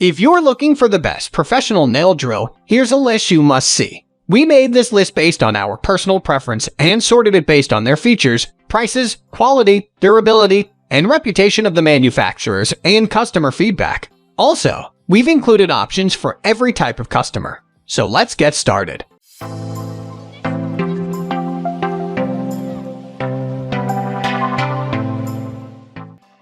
If you're looking for the best professional nail drill, here's a list you must see. We made this list based on our personal preference and sorted it based on their features, prices, quality, durability, and reputation of the manufacturers and customer feedback. Also, we've included options for every type of customer. So let's get started.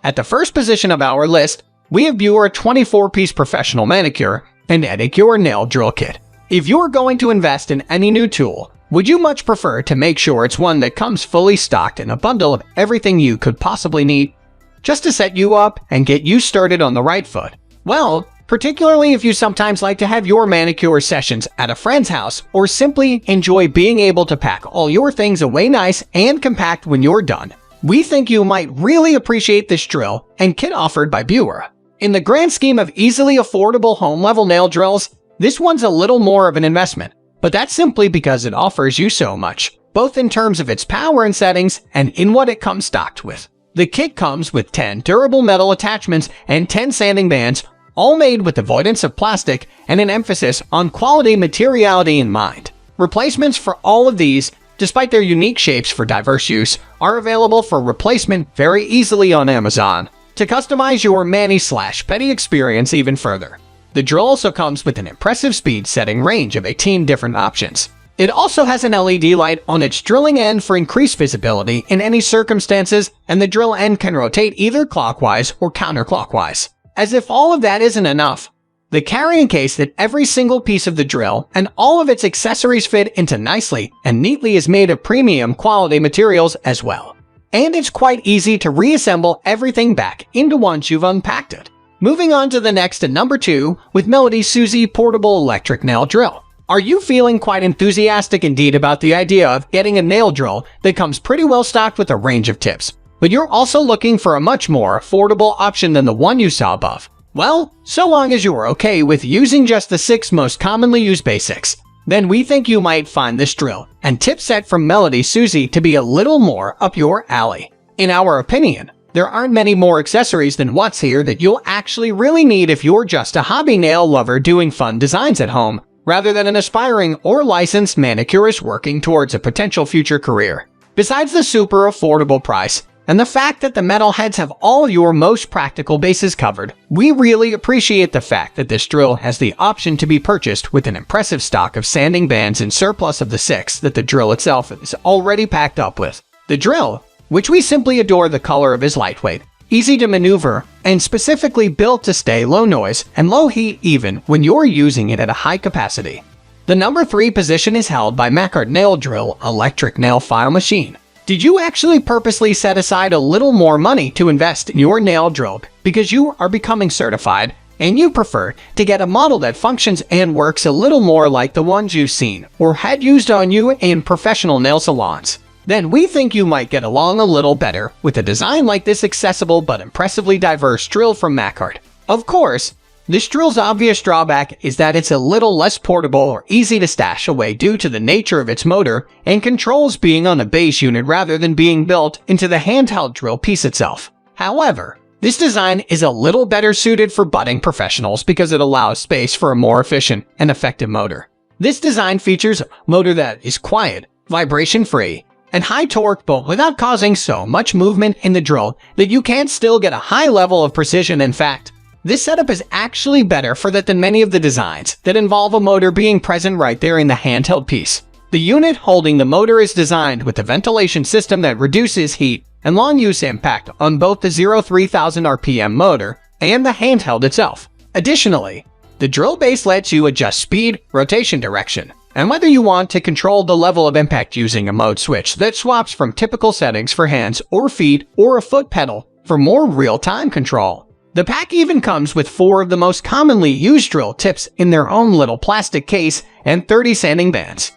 At the first position of our list, we have Beurer 24-piece professional manicure and pedicure nail drill kit. If you're going to invest in any new tool, would you much prefer to make sure it's one that comes fully stocked in a bundle of everything you could possibly need, just to set you up and get you started on the right foot? Well, particularly if you sometimes like to have your manicure sessions at a friend's house or simply enjoy being able to pack all your things away nice and compact when you're done, we think you might really appreciate this drill and kit offered by Beurer. In the grand scheme of easily affordable home-level nail drills, this one's a little more of an investment, but that's simply because it offers you so much, both in terms of its power and settings and in what it comes stocked with. The kit comes with 10 durable metal attachments and 10 sanding bands, all made with avoidance of plastic and an emphasis on quality materiality in mind. Replacements for all of these, despite their unique shapes for diverse use, are available for replacement very easily on Amazon to customize your mani/pedi experience even further. The drill also comes with an impressive speed setting range of 18 different options. It also has an LED light on its drilling end for increased visibility in any circumstances, and the drill end can rotate either clockwise or counterclockwise. As if all of that isn't enough, the carrying case that every single piece of the drill and all of its accessories fit into nicely and neatly is made of premium quality materials as well. And it's quite easy to reassemble everything back into once you've unpacked it. Moving on to the next at number 2 with MelodySusie Portable Electric Nail Drill. Are you feeling quite enthusiastic indeed about the idea of getting a nail drill that comes pretty well stocked with a range of tips, but you're also looking for a much more affordable option than the one you saw above? Well, so long as you are okay with using just the 6 most commonly used basics, then we think you might find this drill and tip set from MelodySusie to be a little more up your alley. In our opinion, there aren't many more accessories than what's here that you'll actually really need if you're just a hobby nail lover doing fun designs at home, rather than an aspiring or licensed manicurist working towards a potential future career. Besides the super affordable price, and the fact that the metalheads have all your most practical bases covered, we really appreciate the fact that this drill has the option to be purchased with an impressive stock of sanding bands in surplus of the 6 that the drill itself is already packed up with. The drill, which we simply adore the color of, is lightweight, easy to maneuver, and specifically built to stay low noise and low heat even when you're using it at a high capacity. The number 3 position is held by Makartt Nail Drill Electric Nail File Machine. Did you actually purposely set aside a little more money to invest in your nail drill because you are becoming certified and you prefer to get a model that functions and works a little more like the ones you've seen or had used on you in professional nail salons? Then we think you might get along a little better with a design like this accessible but impressively diverse drill from Makartt. Of course, this drill's obvious drawback is that it's a little less portable or easy to stash away due to the nature of its motor and controls being on a base unit rather than being built into the handheld drill piece itself. However, this design is a little better suited for budding professionals because it allows space for a more efficient and effective motor. This design features a motor that is quiet, vibration-free, and high torque, but without causing so much movement in the drill that you can't still get a high level of precision. In fact, this setup is actually better for that than many of the designs that involve a motor being present right there in the handheld piece. The unit holding the motor is designed with a ventilation system that reduces heat and long use impact on both the 3000 RPM motor and the handheld itself. Additionally, the drill base lets you adjust speed, rotation direction, and whether you want to control the level of impact using a mode switch that swaps from typical settings for hands or feet or a foot pedal for more real-time control. The pack even comes with 4 of the most commonly used drill tips in their own little plastic case and 30 sanding bands.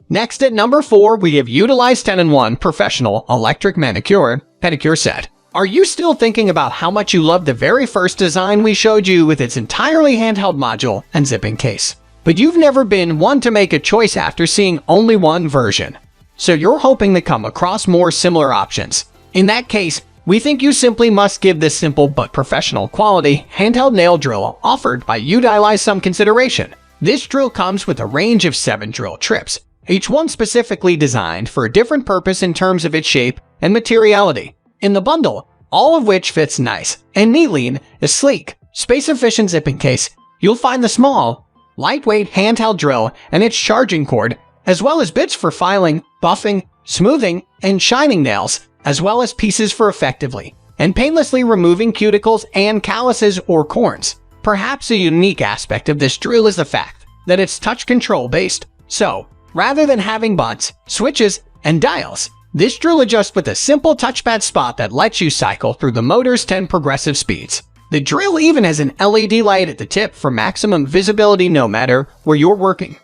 Next at number 4, we have Utilyze 10-in-1 Professional Electric Manicure Pedicure Set. Are you still thinking about how much you loved the very first design we showed you with its entirely handheld module and zipping case, but you've never been one to make a choice after seeing only one version? So you're hoping to come across more similar options. In that case, we think you simply must give this simple but professional quality handheld nail drill offered by Utilyze some consideration. This drill comes with a range of 7 drill trips, each one specifically designed for a different purpose in terms of its shape and materiality. In the bundle, all of which fits nice and neatly in a sleek, space-efficient zipping case, you'll find the small, lightweight handheld drill and its charging cord, as well as bits for filing, buffing, smoothing, and shining nails, as well as pieces for effectively and painlessly removing cuticles and calluses or corns. Perhaps a unique aspect of this drill is the fact that it's touch control based. So, rather than having buttons, switches, and dials, this drill adjusts with a simple touchpad spot that lets you cycle through the motor's 10 progressive speeds. The drill even has an LED light at the tip for maximum visibility no matter where you're working.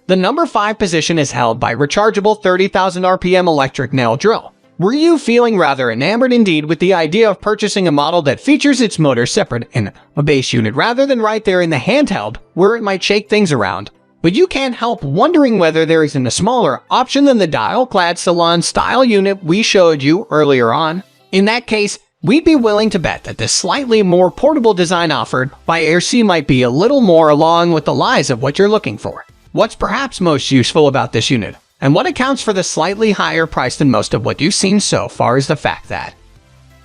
The number 5 position is held by Rechargeable 30,000 RPM electric nail drill. Were you feeling rather enamored indeed with the idea of purchasing a model that features its motor separate in a base unit rather than right there in the handheld where it might shake things around? But you can't help wondering whether there isn't a smaller option than the dial-clad salon-style unit we showed you earlier on. In that case, we'd be willing to bet that this slightly more portable design offered by AirC might be a little more along with the lines of what you're looking for. What's perhaps most useful about this unit, and what accounts for the slightly higher price than most of what you've seen so far, is the fact that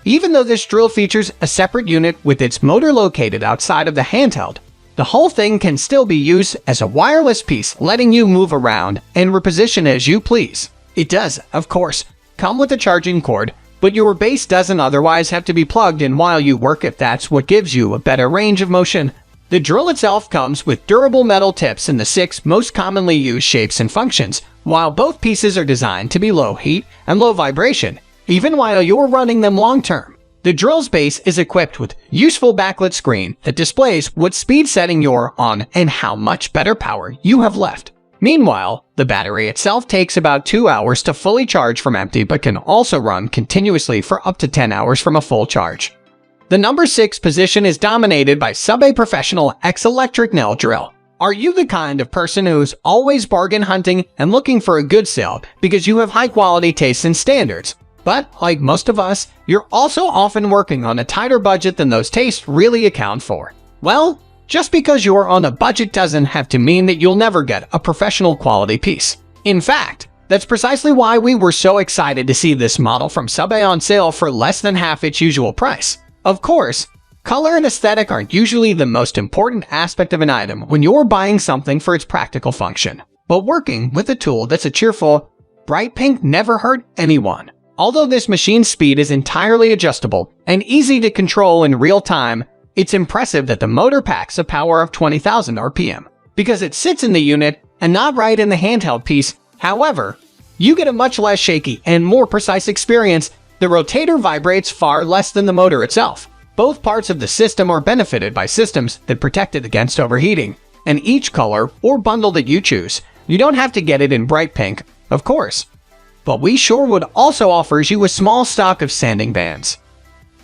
even though this drill features a separate unit with its motor located outside of the handheld, the whole thing can still be used as a wireless piece, letting you move around and reposition as you please. It does, of course, come with a charging cord, but your base doesn't otherwise have to be plugged in while you work if that's what gives you a better range of motion. The drill itself comes with durable metal tips in the 6 most commonly used shapes and functions, while both pieces are designed to be low heat and low vibration, even while you're running them long term. The drill's base is equipped with useful backlit screen that displays what speed setting you're on and how much better power you have left. Meanwhile, the battery itself takes about 2 hours to fully charge from empty but can also run continuously for up to 10 hours from a full charge. The number 6 position is dominated by Subay Professional xElectric Nail Drill. Are you the kind of person who's always bargain hunting and looking for a good sale because you have high quality tastes and standards? But, like most of us, you're also often working on a tighter budget than those tastes really account for. Well, just because you're on a budget doesn't have to mean that you'll never get a professional quality piece. In fact, that's precisely why we were so excited to see this model from Subay on sale for less than half its usual price. Of course, color and aesthetic aren't usually the most important aspect of an item when you're buying something for its practical function. But working with a tool that's a cheerful, bright pink never hurt anyone. Although this machine's speed is entirely adjustable and easy to control in real time, it's impressive that the motor packs a power of 20,000 RPM. Because it sits in the unit and not right in the handheld piece, however, you get a much less shaky and more precise experience. The rotator vibrates far less than the motor itself. Both parts of the system are benefited by systems that protect it against overheating. And each color or bundle that you choose, you don't have to get it in bright pink, of course. But we sure would also offers you a small stock of sanding bands.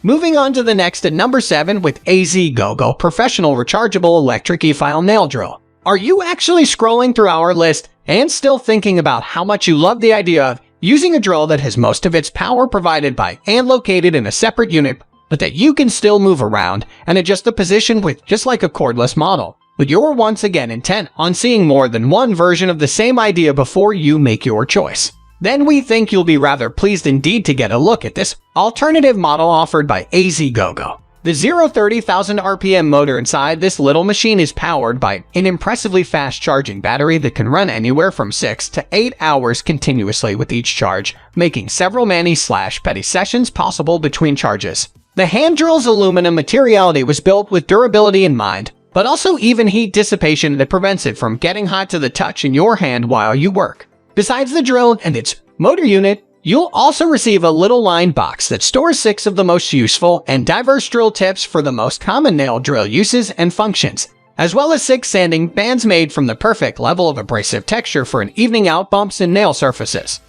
Moving on to the next at number 7 with GOGO Professional Rechargeable Electric Efile Nail Drill. Are you actually scrolling through our list and still thinking about how much you love the idea of using a drill that has most of its power provided by and located in a separate unit, but that you can still move around and adjust the position with just like a cordless model? But you're once again intent on seeing more than one version of the same idea before you make your choice. Then we think you'll be rather pleased indeed to get a look at this alternative model offered by GOGO. The 30,000 RPM motor inside this little machine is powered by an impressively fast charging battery that can run anywhere from 6 to 8 hours continuously with each charge, making several mani/pedi sessions possible between charges. The hand drill's aluminum materiality was built with durability in mind, but also even heat dissipation that prevents it from getting hot to the touch in your hand while you work. Besides the drill and its motor unit, you'll also receive a little lined box that stores 6 of the most useful and diverse drill tips for the most common nail drill uses and functions, as well as 6 sanding bands made from the perfect level of abrasive texture for an evening out bumps in nail surfaces.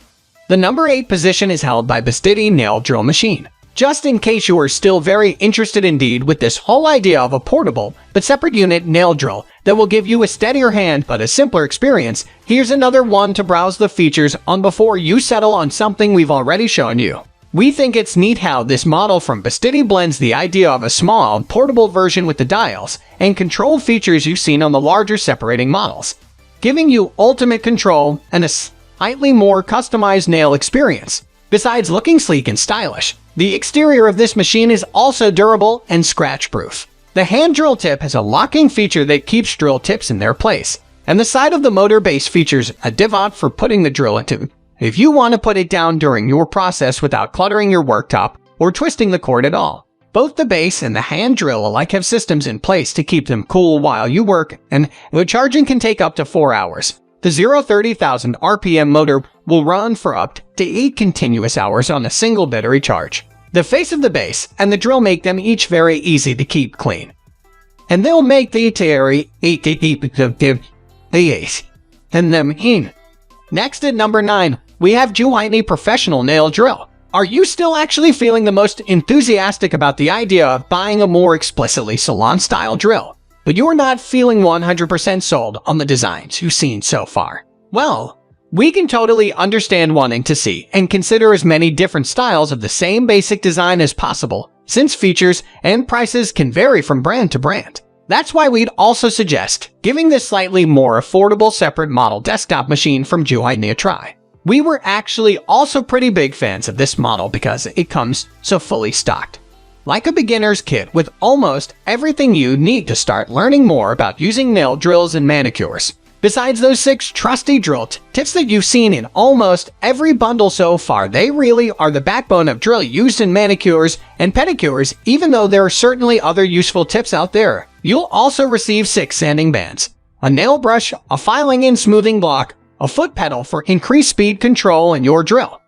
The number 8 position is held by Bestidy Nail Drill Machine. Just in case you are still very interested indeed with this whole idea of a portable but separate unit nail drill that will give you a steadier hand but a simpler experience, here's another one to browse the features on before you settle on something we've already shown you. We think it's neat how this model from Bestidy blends the idea of a small, portable version with the dials and control features you've seen on the larger separating models, giving you ultimate control and a slightly more customized nail experience. Besides looking sleek and stylish, the exterior of this machine is also durable and scratch-proof. The hand drill tip has a locking feature that keeps drill tips in their place, and the side of the motor base features a divot for putting the drill into if you want to put it down during your process without cluttering your worktop or twisting the cord at all. Both the base and the hand drill alike have systems in place to keep them cool while you work, and the charging can take up to 4 hours. The 30,000 RPM motor will run for up to 8 continuous hours on a single battery charge. The face of the base and the drill make them each very easy to keep clean, and they'll make the and them in. Next at number 9, we have JEWHITENY Professional Nail Drill. Are you still actually feeling the most enthusiastic about the idea of buying a more explicitly salon-style drill, but you're not feeling 100% sold on the designs you've seen so far? Well, we can totally understand wanting to see and consider as many different styles of the same basic design as possible, since features and prices can vary from brand to brand. That's why we'd also suggest giving this slightly more affordable separate model desktop machine from JEWHITENY a try. We were actually also pretty big fans of this model because it comes so fully stocked, like a beginner's kit with almost everything you need to start learning more about using nail drills and manicures. Besides those 6 trusty drill tips that you've seen in almost every bundle so far, they really are the backbone of drill used in manicures and pedicures, even though there are certainly other useful tips out there. You'll also receive 6 sanding bands, a nail brush, a filing and smoothing block, a foot pedal for increased speed control in your drill.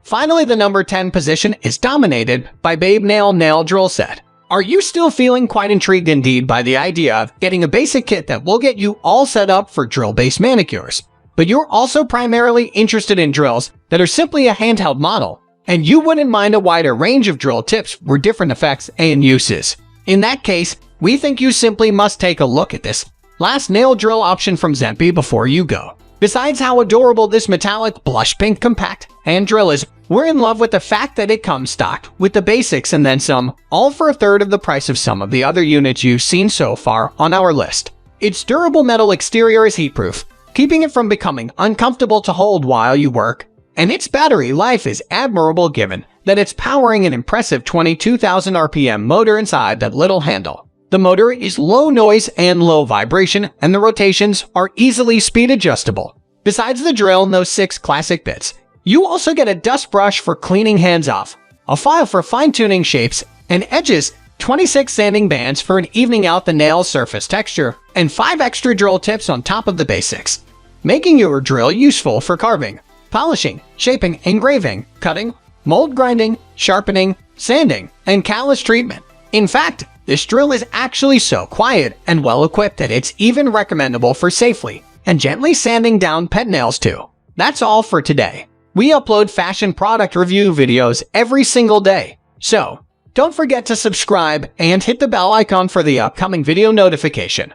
Finally, the number 10 position is dominated by BabeNail Nail Drill Set. Are you still feeling quite intrigued indeed by the idea of getting a basic kit that will get you all set up for drill-based manicures, but you're also primarily interested in drills that are simply a handheld model, and you wouldn't mind a wider range of drill tips for different effects and uses? In that case, we think you simply must take a look at this last nail drill option from Subay before you go. Besides how adorable this metallic blush pink compact hand drill is, we're in love with the fact that it comes stocked with the basics and then some, all for a third of the price of some of the other units you've seen so far on our list. Its durable metal exterior is heatproof, keeping it from becoming uncomfortable to hold while you work, and its battery life is admirable given that it's powering an impressive 22,000 RPM motor inside that little handle. The motor is low noise and low vibration, and the rotations are easily speed adjustable. Besides the drill and those 6 classic bits, you also get a dust brush for cleaning hands off, a file for fine-tuning shapes and edges, 26 sanding bands for evening out the nail surface texture, and 5 extra drill tips on top of the basics, making your drill useful for carving, polishing, shaping, engraving, cutting, mold grinding, sharpening, sanding, and callus treatment. In fact, this drill is actually so quiet and well equipped that it's even recommendable for safely and gently sanding down pet nails too. That's all for today. We upload fashion product review videos every single day, so don't forget to subscribe and hit the bell icon for the upcoming video notification.